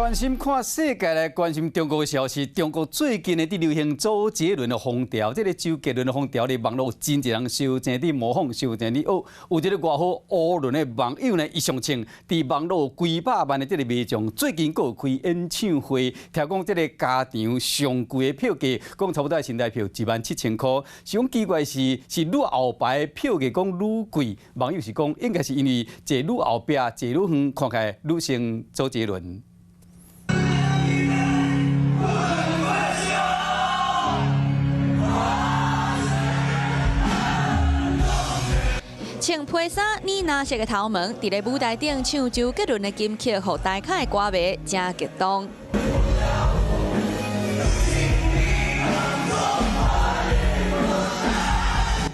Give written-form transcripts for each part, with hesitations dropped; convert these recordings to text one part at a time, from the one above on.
关心看世界来关心中国的消息。中国最近的流行周杰伦的风调，这个周杰伦的风调咧，网络真侪人修正伫模仿，修正伫学。有一个外好乌伦的网友呢，伊上称伫网络几百万的这个迷众，最近佫有开演唱会，听讲这个加场上贵的票价，讲差不多新台票17000块。是讲奇怪是愈后排的票价讲愈贵，网友是讲应该是因为坐愈后壁，坐愈远，看起来愈像周杰伦。 穿披衫、呢拿色的头毛，伫咧舞台顶唱周杰伦的金曲，互大咖的歌迷真激动。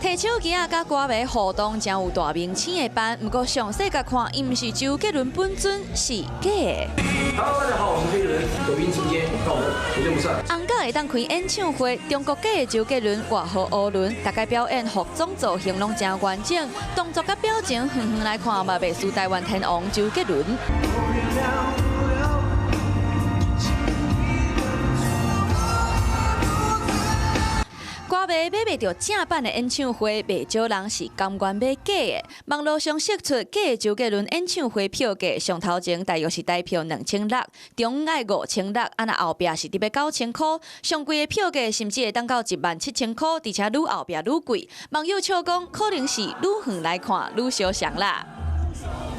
摕手机啊，甲歌迷互动，真有大明星的班。不过详细甲看，伊毋是周杰伦本尊，是假的。 Hello， 大家好，我是周杰伦，有病请接，告我绝对不算。红甲会当开演唱会，中国假的周杰伦外号乌伦，大概表演服装造型拢真完整，动作甲表情，远远来看嘛袂输台湾天王周杰伦。 歌迷买袂到正版的演唱会，袂少人是甘愿买假的。网络上释出假的周杰伦演唱会票价，上头前大约是台票2600，中爱5600，啊那后壁是伫要9000块。上贵的票价甚至会当到17000块，而且愈后壁愈贵。网友笑讲，可能是愈远来看愈烧香啦。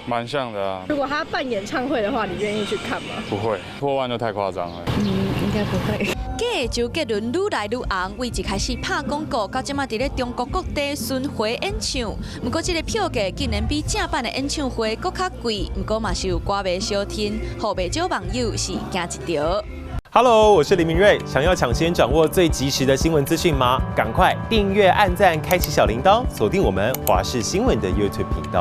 蛮像的啊。如果他办演唱会的话，你愿意去看吗？不会，破万就太夸张了。应该不会。假的周杰伦愈来愈红，为一开始拍广告，到即马伫咧中国各地巡回演唱。不过，这个票价竟然比正版的演唱会搁较贵。不过嘛是有歌迷小听，后袂少网友是惊一跳。 Hello， 我是林明瑞。想要抢先掌握最及时的新闻资讯吗？赶快订阅、按赞、开启小铃铛，锁定我们华视新闻的 YouTube 频道。